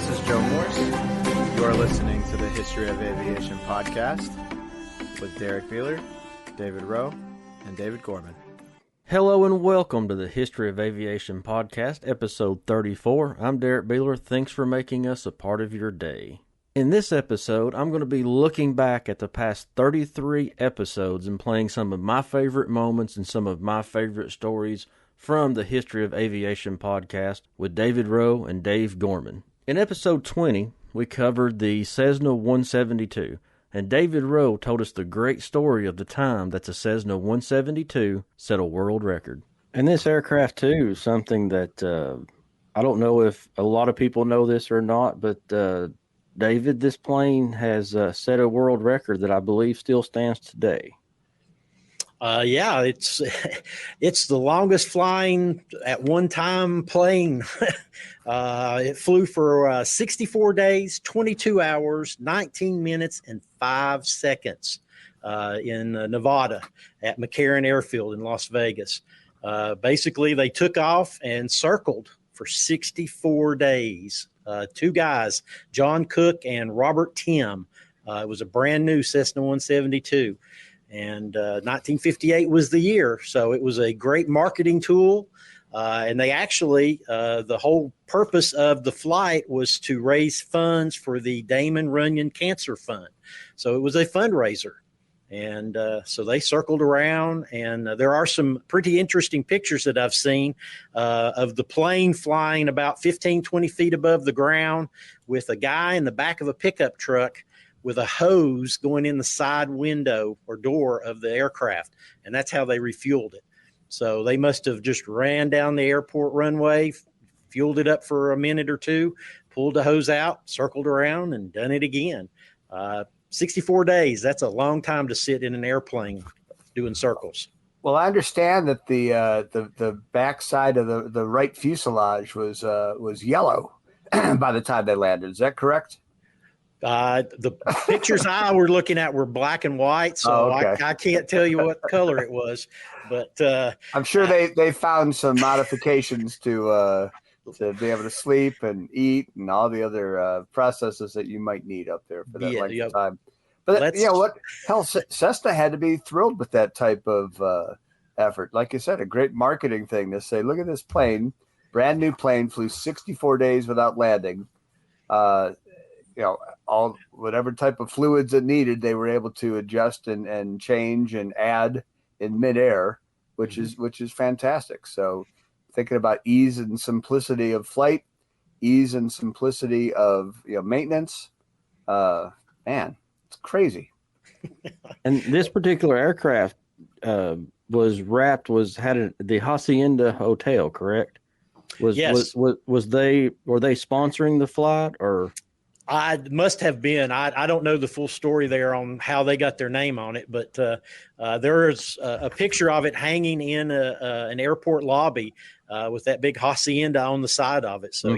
This is Joe Morse. You are listening to the History of Aviation Podcast with Derrick Beeler, David Rowe, and David Gorman. Hello and welcome to the History of Aviation Podcast, episode 34. I'm Derrick Beeler. Thanks for making us a part of your day. In this episode, I'm going to be looking back at the past 33 episodes and playing some of my favorite moments and some of my favorite stories from the History of Aviation Podcast with David Rowe and Dave Gorman. In episode 20, we covered the Cessna 172. And David Rowe told us the great story of the time that the Cessna 172 set a world record. And this aircraft, too, is something that I don't know if a lot of people know this or not, but David, this plane has set a world record that I believe still stands today. Yeah, it's the longest flying at one time plane. It flew for 64 days, 22 hours, 19 minutes, and 5 seconds in Nevada at McCarran Airfield in Las Vegas. Basically, they took off and circled for 64 days. Two guys, John Cook and Robert Tim. It was a brand new Cessna 172. And 1958 was the year, so it was a great marketing tool. And they actually, the whole purpose of the flight was to raise funds for the Damon Runyon Cancer Fund. So it was a fundraiser. And so they circled around, and there are some pretty interesting pictures that I've seen of the plane flying about 15, 20 feet above the ground with a guy in the back of a pickup truck with a hose going in the side window or door of the aircraft. And that's how they refueled it. So they must have just ran down the airport runway, fueled it up for a minute or two, pulled the hose out, circled around, and done it again. 64 days, that's a long time to sit in an airplane doing circles. Well, I understand that the backside of the right fuselage was yellow by the time they landed. Is that correct? The pictures I were looking at were black and white, so okay. I can't tell you what color it was. But I'm sure they found some modifications to be able to sleep and eat and all the other processes that you might need up there for that length of time. But Cessna had to be thrilled with that type of effort. Like you said, a great marketing thing to say, look at this plane, brand new plane, flew 64 days without landing. All whatever type of fluids it needed, they were able to adjust and change and add in midair, which is fantastic. So thinking about ease and simplicity of flight, ease and simplicity of maintenance, man, it's crazy. And this particular aircraft had the Hacienda Hotel, correct? Yes. Were they sponsoring the flight or? I must have been. I don't know the full story there on how they got their name on it, but there is a picture of it hanging in an airport lobby with that big hacienda on the side of it. So,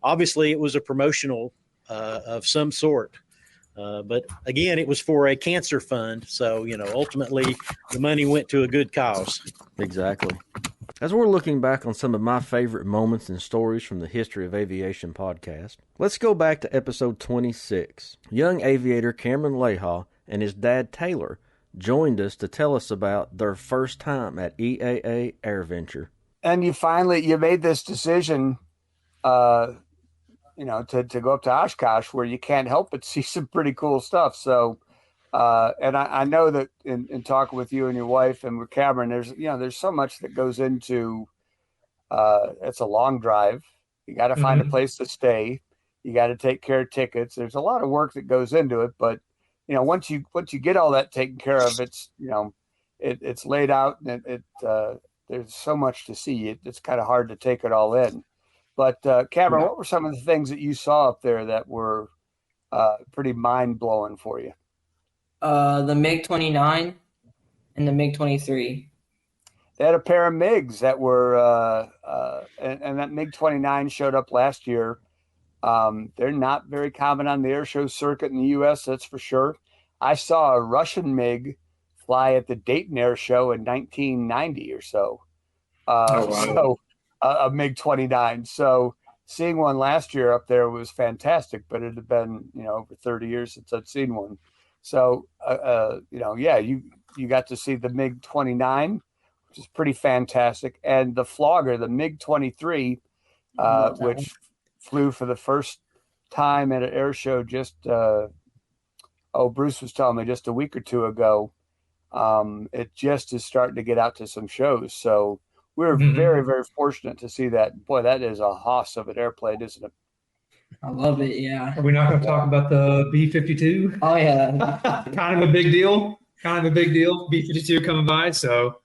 obviously it was a promotional of some sort. But, again, it was for a cancer fund. So, ultimately the money went to a good cause. Exactly. As we're looking back on some of my favorite moments and stories from the History of Aviation podcast, let's go back to episode 26. Young aviator Camron Leiga and his dad Taylor joined us to tell us about their first time at EAA AirVenture. And you made this decision, to go up to Oshkosh, where you can't help but see some pretty cool stuff. So, and I know that in talking with you and your wife and with Cameron, there's so much that goes into, it's a long drive. You got to find a place to stay. You got to take care of tickets. There's a lot of work that goes into it, but once you get all that taken care of, it's, it's laid out and there's so much to see. It's kind of hard to take it all in. But Cameron, what were some of the things that you saw up there that were pretty mind blowing for you? The MiG-29 and the MiG-23. They had a pair of MiGs that were, and that MiG-29 showed up last year. They're not very common on the air show circuit in the U.S., that's for sure. I saw a Russian MiG fly at the Dayton Air Show in 1990 or so. Oh, wow. So a MiG-29. So seeing one last year up there was fantastic, but it had been, over 30 years since I'd seen one. So, you got to see the MiG-29, which is pretty fantastic, and the Flogger, the MiG-23, which flew for the first time at an air show just, Bruce was telling me just a week or two ago. It just is starting to get out to some shows. So we're very, very fortunate to see that. Boy, that is a hoss of an airplane, isn't it? I love it. Yeah. Are we not going to talk about the B-52? Oh yeah. Kind of a big deal. B-52 coming by. So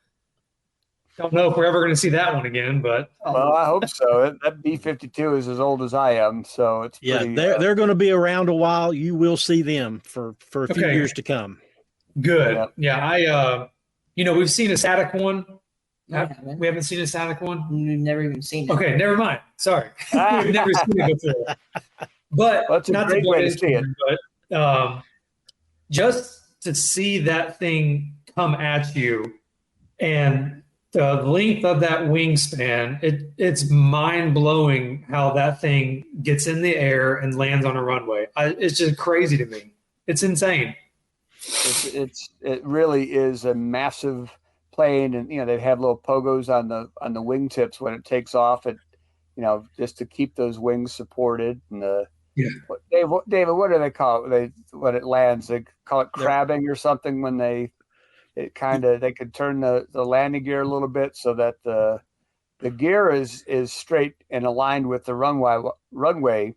don't know if we're ever going to see that one again, but. Well, I hope so. That B-52 is as old as I am, so it's pretty, they're going to be around a while. You will see them for a few years to come. Good. Yeah. We've seen a static one. No, we haven't seen a static one. We've never even seen it. Okay, never mind. Sorry, we've never seen it before. But that's a great way to see it. But just to see that thing come at you, and the length of that wingspan, it's mind blowing how that thing gets in the air and lands on a runway. It's just crazy to me. It's insane. It really is a massive plane, and they have little pogos on the wingtips when it takes off, and just to keep those wings supported. And David, what do they call it? When it lands, they call it crabbing or something. When they could turn the landing gear a little bit so that the gear is straight and aligned with the runway,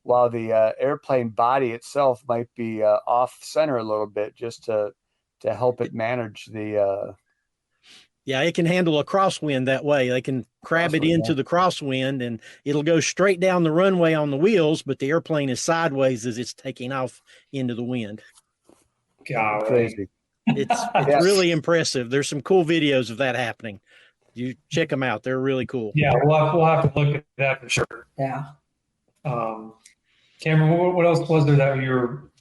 while the airplane body itself might be off center a little bit, just to help it manage the. It can handle a crosswind that way. They can crab it into the crosswind, and it'll go straight down the runway on the wheels, but the airplane is sideways as it's taking off into the wind. God, crazy! It's really impressive. There's some cool videos of that happening. You check them out; they're really cool. Yeah, we'll have to look at that for sure. Yeah. Camron, what else was there that you were?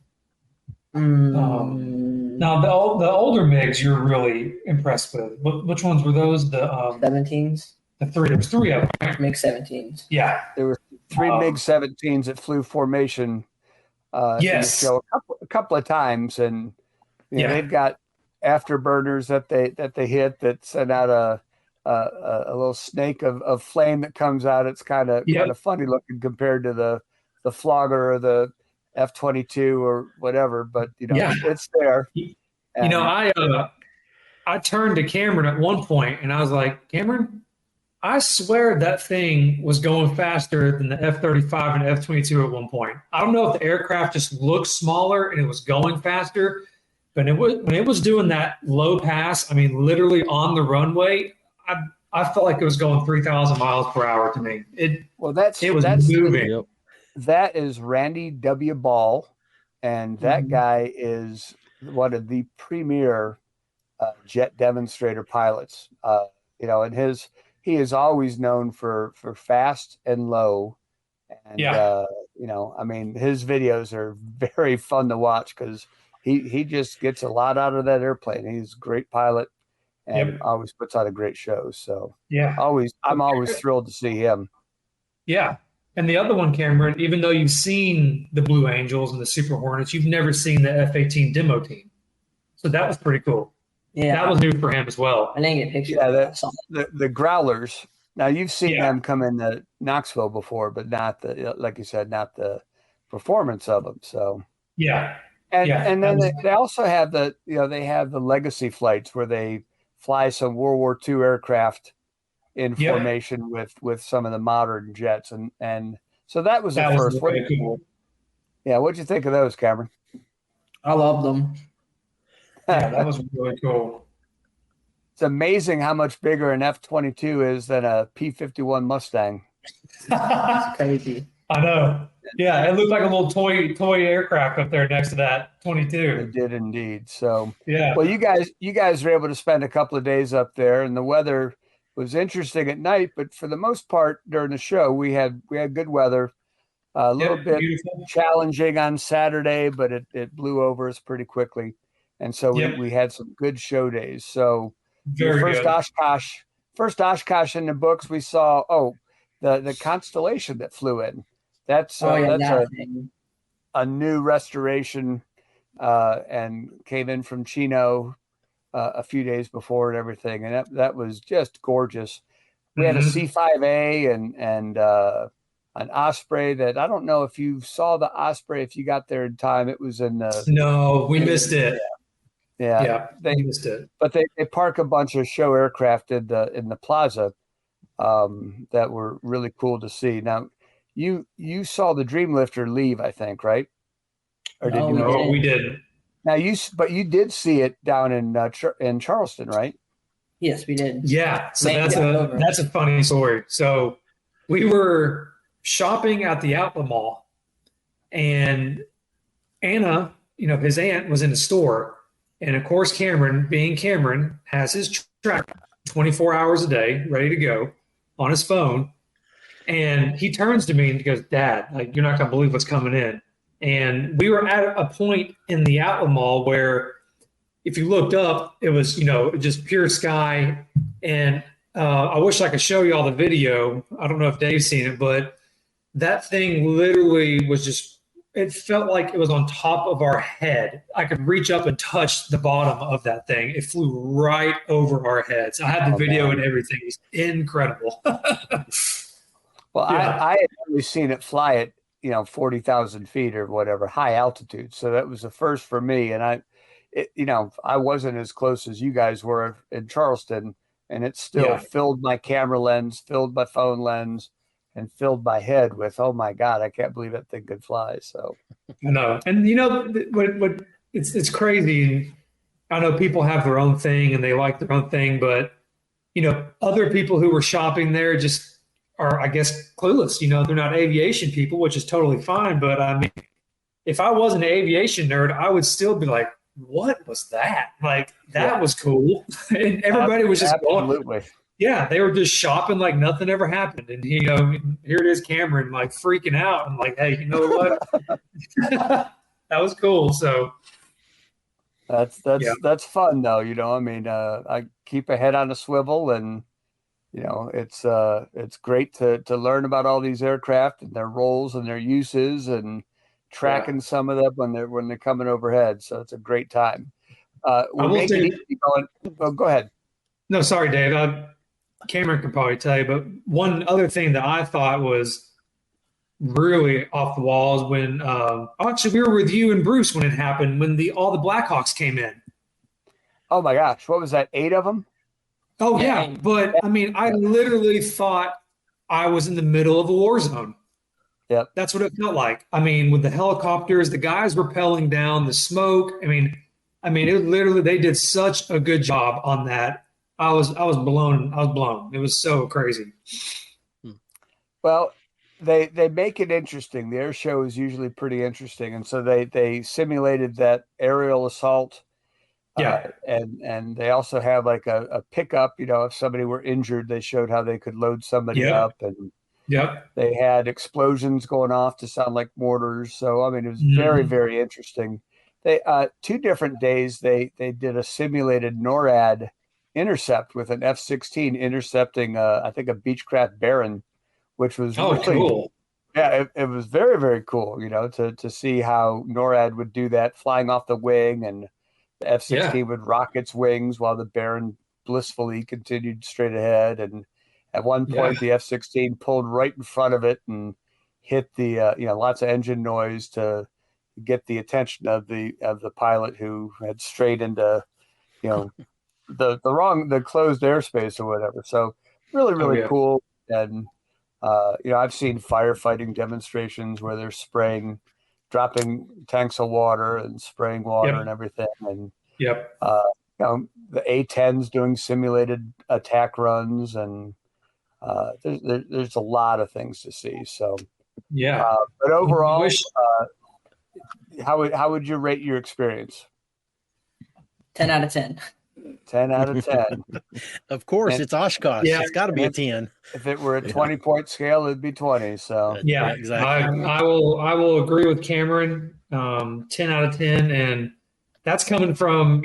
Now the older MiGs you're really impressed with. Which ones were those? The 17s. There was three of them. Right? MiG-17s. Yeah, there were three MiG-17s that flew formation. In the show a couple of times, and they've got afterburners that they hit that send out a little snake of flame that comes out. It's kind of funny looking compared to the Flogger or the F-22 or whatever, but it's there. I turned to Camron at one point and I was like, Camron, I swear that thing was going faster than the F-35 and F-22 at one point. I don't know if the aircraft just looked smaller and it was going faster, but when it was doing that low pass, I mean, literally on the runway, I felt like it was going 3,000 miles per hour to me. It was moving. Yep. That is Randy W. Ball, and that guy is one of the premier jet demonstrator pilots. And he is always known for fast and low. And, his videos are very fun to watch because he just gets a lot out of that airplane. He's a great pilot and always puts on a great show. So I'm always thrilled to see him. Yeah. And the other one, Camron, even though you've seen the Blue Angels and the Super Hornets, you've never seen the F-18 demo team. So that was pretty cool. Yeah. That was new for him as well. I didn't get pictures. Yeah, the Growlers. Now, you've seen them come into Knoxville before, but not like you said, not the performance of them. So and then they also have the legacy flights where they fly some World War II aircraft in formation with some of the modern jets, and so that was the first one. Cool. Yeah, what'd you think of those, Camron? I love them. Yeah, that was really cool. It's amazing how much bigger an F-22 is than a P-51 Mustang. It's crazy. I know. Yeah, it looked like a little toy aircraft up there next to that 22. It did indeed. So well, you guys were able to spend a couple of days up there, and the weather was interesting at night, but for the most part during the show, we had good weather. A little bit challenging on Saturday, but it blew over us pretty quickly, and so we had some good show days. So first Oshkosh in the books, we saw the Constellation that flew in. That's that thing. a new restoration and came in from Chino a few days before and everything, and that was just gorgeous. We had a C5A and an Osprey that I don't know if you saw the Osprey if you got there in time. It was in the No, we missed it. Yeah, we missed it. But they park a bunch of show aircraft in the plaza that were really cool to see. Now, you saw the Dreamlifter leave, I think, right? Or did you? No, we didn't. Now but you did see it down in Charleston, right? Yes, we did. Yeah, so that's a funny story. So we were shopping at the outlet mall, and Anna, his aunt, was in the store. And of course, Camron, being Camron, has his track 24 hours a day, ready to go on his phone. And he turns to me and he goes, "Dad, you're not going to believe what's coming in." And we were at a point in the outlet mall where if you looked up, it was, just pure sky. And I wish I could show you all the video. I don't know if Dave's seen it, but that thing literally was just, it felt like it was on top of our head. I could reach up and touch the bottom of that thing. It flew right over our heads. I had the video and everything. It was incredible. Well, yeah. I had only seen it fly at 40,000 feet or whatever, high altitude. So that was the first for me. And I wasn't as close as you guys were in Charleston, and it still filled my camera lens, filled my phone lens, and filled my head with, oh my God, I can't believe that thing could fly. So I know. And what it's crazy. I know people have their own thing and they like their own thing, but other people who were shopping there just are, I guess, clueless. They're not aviation people, which is totally fine. But I mean, if I wasn't an aviation nerd, I would still be like, what was that? That was cool. And everybody was just absolutely. Yeah, they were just shopping like nothing ever happened. And, here it is, Camron, freaking out. I'm like, hey, you know what? That was cool. So that's fun, though. I keep a head on a swivel, and, it's great to learn about all these aircraft and their roles and their uses and tracking some of them when they're coming overhead. So it's a great time. Go ahead. No, sorry, Dave. Cameron could probably tell you, but one other thing that I thought was really off the walls when actually we were with you and Bruce when it happened, when all the Blackhawks came in. Oh my gosh, what was that? 8 of them? Oh yeah, but I mean, I literally thought I was in the middle of a war zone. Yep, that's what it felt like. I mean, with the helicopters, the guys rappelling down, the smoke. I mean, it literally, they did such a good job on that. I was blown. It was so crazy. Well, they make it interesting. The air show is usually pretty interesting, and so they simulated that aerial assault. Yeah, and they also have like a pickup. If somebody were injured, they showed how they could load somebody up, and they had explosions going off to sound like mortars. So it was very, very interesting. They 2 different days they did a simulated NORAD intercept with an F-16 intercepting I think a Beechcraft Baron, which was really cool. Yeah, it was very, very cool, to see how NORAD would do that, flying off the wing, and the F-16 would rock its wings while the Baron blissfully continued straight ahead. And at one point the F-16 pulled right in front of it and hit the lots of engine noise to get the attention of the pilot, who had strayed into the closed airspace or whatever. So really, really cool. And I've seen firefighting demonstrations where they're dropping tanks of water and spraying water and everything. And the A-10s doing simulated attack runs, and there's a lot of things to see. So but overall, how would you rate your experience? 10 out of 10. 10 out of 10. Of course, it's Oshkosh. It's got to be a 10. If it were a 20-point scale, it'd be 20. So exactly. I will agree with Cameron. 10 out of 10, and that's coming from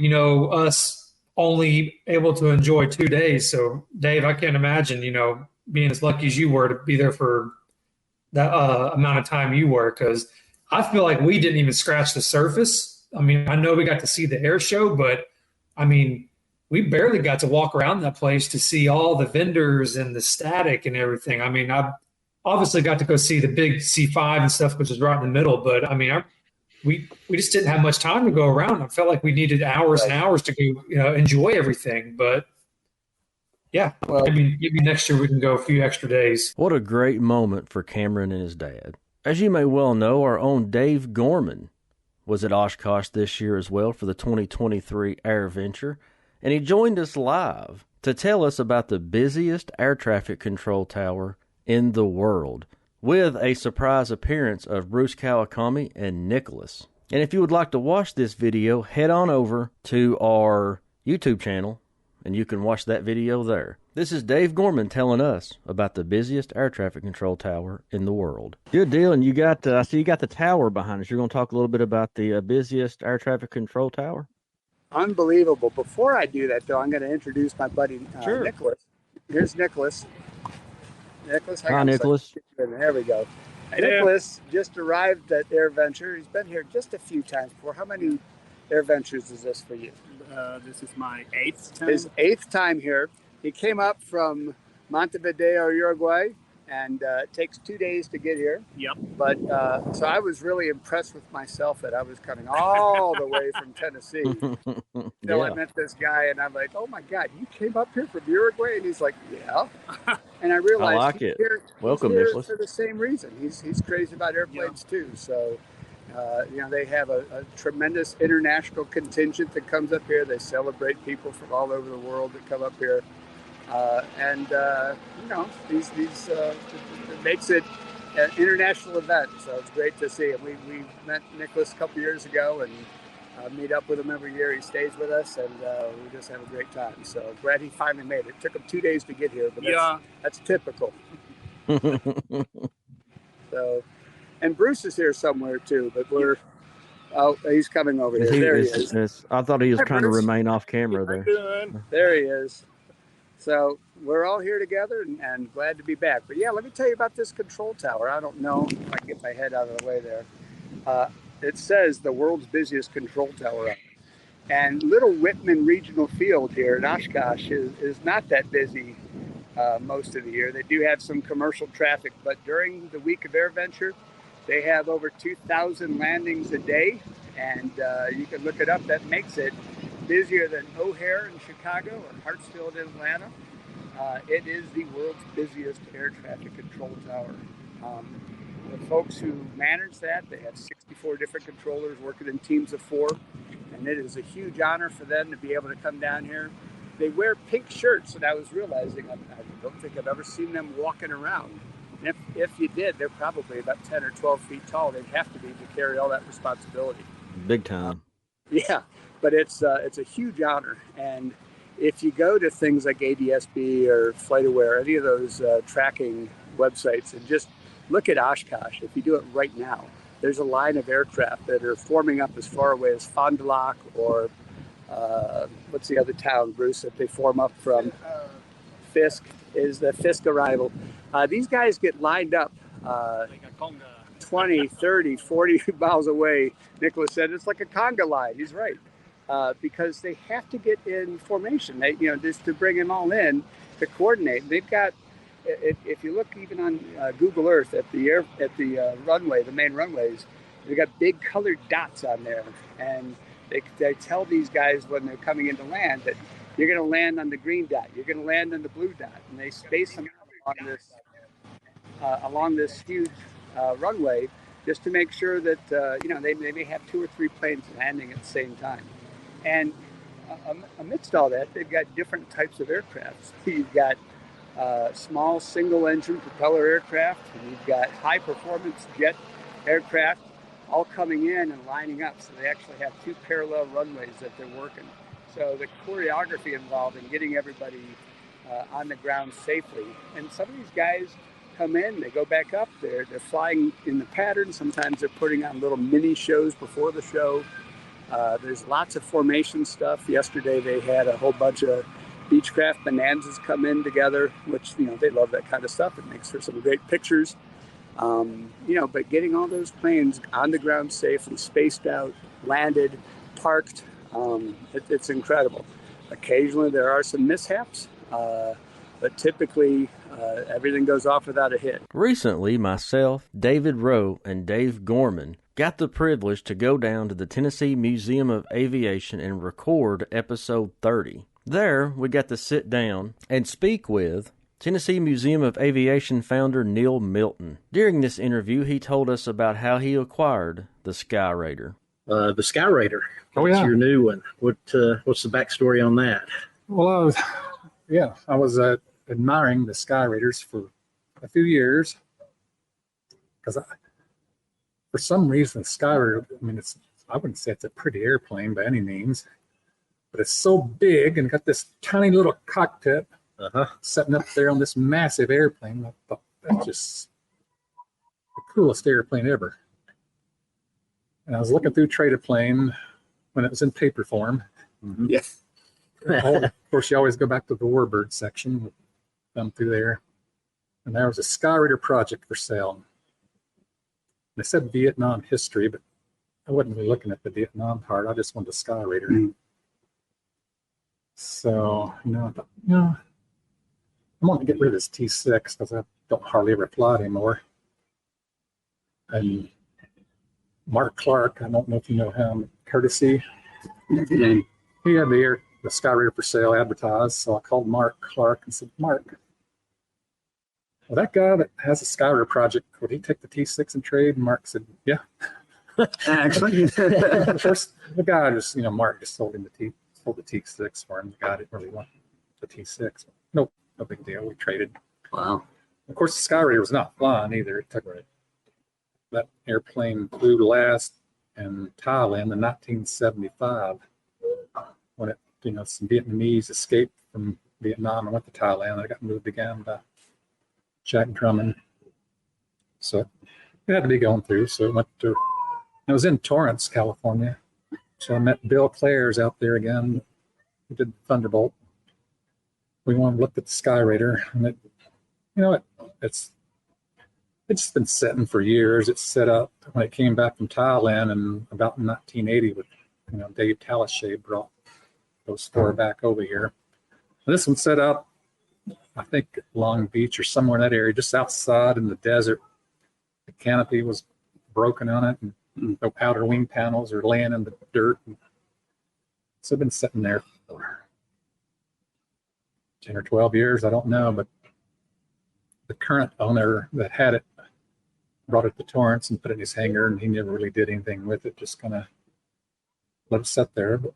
us only able to enjoy 2 days. So Dave, I can't imagine being as lucky as you were to be there for that amount of time you were, because I feel like we didn't even scratch the surface. I mean, I know we got to see the air show, but I mean, we barely got to walk around that place to see all the vendors and the static and everything. I mean, I obviously got to go see the big C5 and stuff, which is right in the middle, but I mean, we just didn't have much time to go around. I felt like we needed hours and hours to go, enjoy everything. But yeah, Well, maybe next year we can go a few extra days. What a great moment for Camron and his dad. As you may well know, our own Dave Gorman was at Oshkosh this year as well for the 2023 Air Venture, and he joined us live to tell us about the busiest air traffic control tower in the world, with a surprise appearance of Bruce Kawakami and Nicholas. And if you would like to watch this video, head on over to our YouTube channel, and you can watch that video there. This is Dave Gorman telling us about the busiest air traffic control tower in the world. Good deal, and you got, I see you got the tower behind us. You're going to talk a little bit about the busiest air traffic control tower? Unbelievable. Before I do that, though, I'm going to introduce my buddy Sure. Nicholas. Here's Nicholas. Nicholas, hang Hi, on a Nicholas. second. There we go. Nicholas just arrived at Air Venture. He's been here just a few times before. How many Air Ventures is this for you? This is my 8th time. His 8th time here. He came up from Montevideo, Uruguay, and it takes 2 days to get here. Yep. But so I was really impressed with myself that I was coming all the way from Tennessee. So I met this guy, and I'm like, "Oh my God, you came up here from Uruguay?" And he's like, "Yeah." And I realized I like he's it. here, Welcome, he's here Nicholas. for the same reason. He's crazy about airplanes too. So. They have a tremendous international contingent that comes up here. They celebrate people from all over the world that come up here. It makes it an international event. So it's great to see him. We met Nicholas a couple years ago and meet up with him every year. He stays with us, and we just have a great time. So glad he finally made it. It took him 2 days to get here, but that's typical. So. And Bruce is here somewhere too, but he's coming over here. There he is. I thought he was Hi, trying to Bruce. remain off camera there. There he is. So we're all here together and glad to be back. But yeah, let me tell you about this control tower. I don't know if I can get my head out of the way there. It says the world's busiest control tower on it. And Little Whitman Regional Field here in Oshkosh is not that busy most of the year. They do have some commercial traffic, but during the week of Air Venture, they have over 2,000 landings a day, and you can look it up. That makes it busier than O'Hare in Chicago or Hartsfield in Atlanta. It is the world's busiest air traffic control tower. The folks who manage that, they have 64 different controllers working in teams of 4, and it is a huge honor for them to be able to come down here. They wear pink shirts, and I was realizing I don't think I've ever seen them walking around. And if you did, they're probably about 10 or 12 feet tall. They'd have to be to carry all that responsibility. Big time. Yeah, but it's a huge honor. And if you go to things like ADSB or FlightAware, any of those tracking websites, and just look at Oshkosh, if you do it right now, there's a line of aircraft that are forming up as far away as Fond du Lac or what's the other town, Bruce, that they form up from? Fisk is the Fisk arrival. These guys get lined up 20, 30, 40 miles away. Nicholas said it's like a conga line. He's right. Because they have to get in formation. They, just to bring them all in to coordinate. They've got, if you look even on Google Earth at the runway, the main runways, they've got big colored dots on there. And they tell these guys when they're coming into land that you're going to land on the green dot, you're going to land on the blue dot, and they space them along this huge runway just to make sure that they may have 2 or 3 planes landing at the same time. And amidst all that, they've got different types of aircraft. You've got small single-engine propeller aircraft, and you've got high-performance jet aircraft all coming in and lining up. So they actually have 2 parallel runways that they're working. So the choreography involved in getting everybody on the ground safely. And some of these guys come in, they go back up, they're flying in the pattern. Sometimes they're putting on little mini shows before the show. There's lots of formation stuff. Yesterday they had a whole bunch of Beechcraft Bonanzas come in together, which, they love that kind of stuff. It makes for some great pictures. But getting all those planes on the ground safely, spaced out, landed, parked, it's incredible. Occasionally there are some mishaps, but typically everything goes off without a hit. Recently, myself, David Rowe, and Dave Gorman got the privilege to go down to the Tennessee Museum of Aviation and record episode 30. There, we got to sit down and speak with Tennessee Museum of Aviation founder Neal Melton. During this interview, he told us about how he acquired the Sky Raider. The Sky Raider. Oh, yeah. It's your new one. What's the backstory on that? Well, I was admiring the Sky Raiders for a few years because for some reason, the Sky Raider, I wouldn't say it's a pretty airplane by any means, but it's so big and got this tiny little cockpit setting up there on this massive airplane. I thought that's just the coolest airplane ever. And I was looking through Trade a Plane when it was in paper form. Mm-hmm. Yes. Of course, you always go back to the Warbird section, thumb through there. And there was a Sky Raider project for sale. They said Vietnam history, but I wasn't really looking at the Vietnam part. I just wanted a Sky Raider. Mm-hmm. So, I thought, I want to get rid of this T6 because I don't hardly ever fly it anymore. And Mark Clark, I don't know if you know him, Courtesy. Mm-hmm. He had the Sky Raider for sale advertised, so I called Mark Clark and said, Mark, well, that guy that has a Sky Raider project, would he take the T6 in trade? And Mark said, yeah. Actually. First, the guy just, Mark just sold the T6 for him. The guy didn't really want the T6. No big deal. We traded. Wow. Of course, the Sky Raider was not flying either. It took that airplane flew last in Thailand in 1975 when some Vietnamese escaped from Vietnam and went to Thailand. They got moved again by Jack Drummond. So it had to be going through. So it was in Torrance, California. So I met Bill Clares out there again. We did Thunderbolt. We wanted to look at the Sky Raider, and it's been sitting for years. It's set up when it came back from Thailand, and about 1980 with Dave Talashay brought those four back over here. And this one's set up, I think, Long Beach or somewhere in that area, just outside in the desert. The canopy was broken on it, and no outer wing panels are laying in the dirt. So it's been sitting there for 10 or 12 years, I don't know, but the current owner that had it brought it to Torrance and put it in his hangar, and he never really did anything with it, just kind of let it sit there. But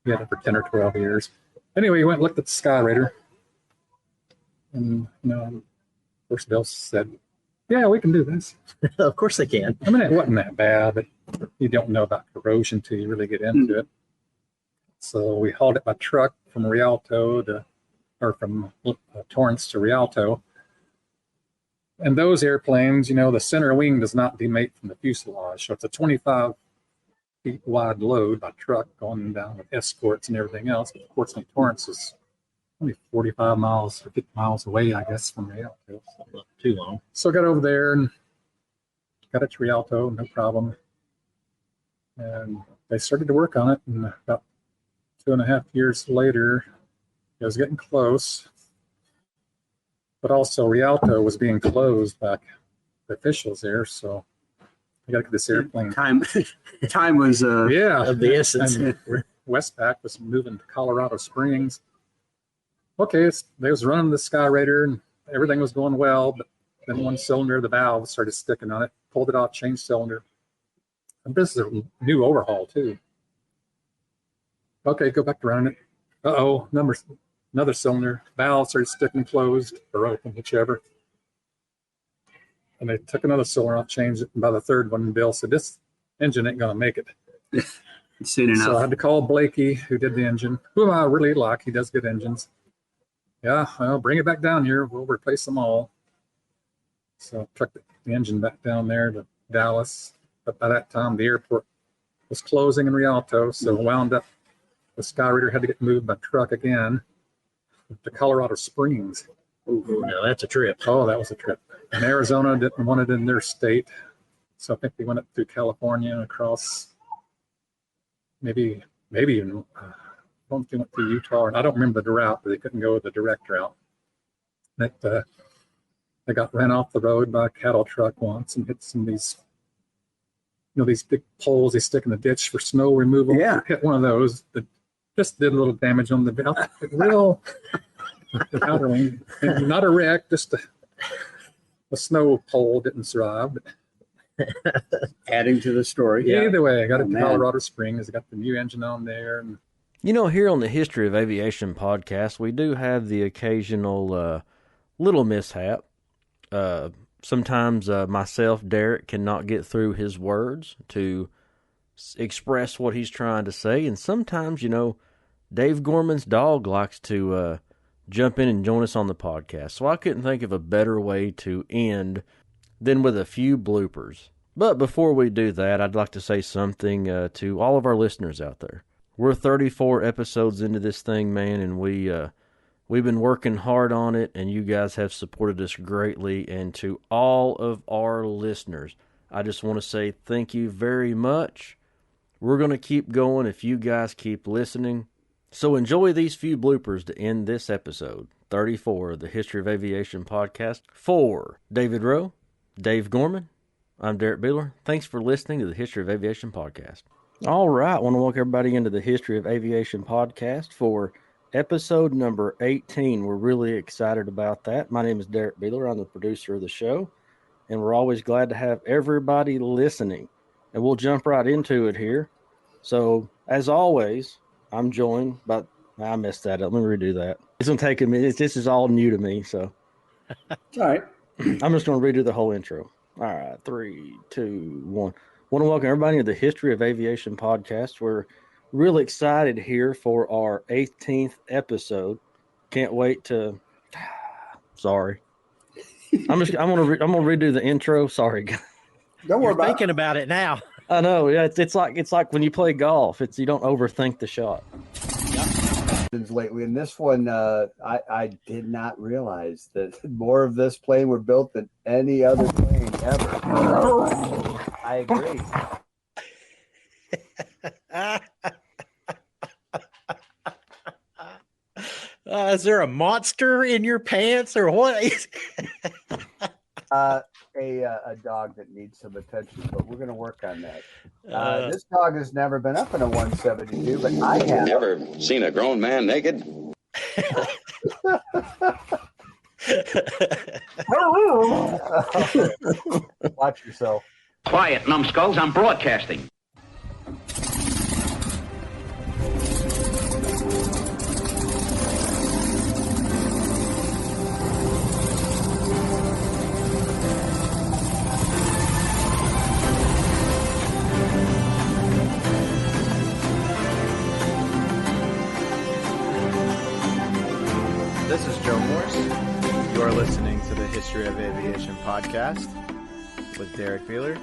he had it for 10 or 12 years. Anyway, he went and looked at the Sky Raider, and first Bill said, yeah, we can do this. Of course they can. It wasn't that bad, but you don't know about corrosion till you really get into it. So we hauled it by truck from Torrance to Rialto. And those airplanes, the center wing does not demate from the fuselage. So it's a 25 feet wide load by truck going down with escorts and everything else. But fortunately, Torrance is only 45 miles or 50 miles away, I guess, from Rialto. So not too long. So I got over there and got it to Rialto, no problem. And they started to work on it. And about 2.5 years later, it was getting close. But also Rialto was being closed by the officials there. So I got to get this airplane. Time was of the essence. And Westpac was moving to Colorado Springs. Okay, they was running the Sky Raider and everything was going well, but then one cylinder, the valve started sticking on it, pulled it off, changed cylinder. And this is a new overhaul too. Okay, go back to running it. Uh-oh, another cylinder, valve started sticking closed or open, whichever. And they took another cylinder off, changed it, and by the third one, Bill said, this engine ain't gonna make it. Soon enough. So I had to call Blakey, who did the engine, who I really like. He does good engines. Yeah, well, bring it back down here. We'll replace them all. So I trucked the engine back down there to Dallas. But by that time, the airport was closing in Rialto. So wound up, the Sky Raider had to get moved by truck again. to Colorado Springs. Ooh, no, that's a trip. Oh, that was a trip. And Arizona didn't want it in their state. So I think they went up through California and across maybe even, I don't think they went through Utah. And I don't remember the route, but they couldn't go the direct route. That they got ran off the road by a cattle truck once and hit some of these, these big poles they stick in the ditch for snow removal. Yeah. Hit one of those that just did a little damage on the belt. Real outer wing. And not a wreck, just a snow pole didn't survive. But Adding to the story. either way, I got it to man. Colorado Springs. I got the new engine on there. And Here on the History of Aviation podcast, we do have the occasional little mishap. Sometimes myself, Derrick, cannot get through his words to express what he's trying to say. And sometimes, Dave Gorman's dog likes to jump in and join us on the podcast. So I couldn't think of a better way to end than with a few bloopers. But before we do that, I'd like to say something to all of our listeners out there. We're 34 episodes into this thing, man, and we've been working hard on it, and you guys have supported us greatly. And to all of our listeners, I just want to say thank you very much. We're going to keep going if you guys keep listening. So enjoy these few bloopers to end this episode 34 of the History of Aviation podcast. For David Rowe, Dave Gorman, I'm Derrick Beeler. Thanks for listening to the History of Aviation podcast. All right, I want to welcome everybody into the History of Aviation podcast for episode number 18. We're really excited about that. My name is Derrick Beeler. I'm the producer of the show, and we're always glad to have everybody listening. And we'll jump right into it here. So, as always, I'm joined by... I messed that up. Let me redo that. It's going to take a minute. This is all new to me, so... All right. I'm just going to redo the whole intro. All right, 3, 2, 1. Want to welcome everybody to the History of Aviation podcast. We're really excited here for our 18th episode. Can't wait to. Sorry, I'm gonna redo the intro. Sorry, guys. Don't worry You're about thinking about it now. I know. Yeah, it's like when you play golf. You don't overthink the shot. lately. And this one, I did not realize that more of this plane were built than any other plane ever. I agree. Is there a monster in your pants or what? A dog that needs some attention, but we're going to work on that. This dog has never been up in a 172, but I have. Never seen a grown man naked? Watch yourself. Quiet, numbskulls, I'm broadcasting. This is Joe Morse. You are listening to the History of Aviation podcast with Derrick Beeler,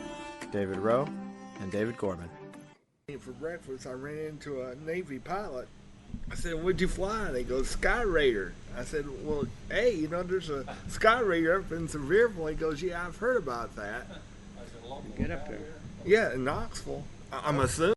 David Rowe, and David Gorman. For breakfast, I ran into a Navy pilot. I said, "What'd you fly?" And he goes, "Sky Raider." I said, "Well, hey, there's a Sky Raider up in Sevierville." He goes, "Yeah, I've heard about that." Get up there. Yeah, in Knoxville. I'm assuming.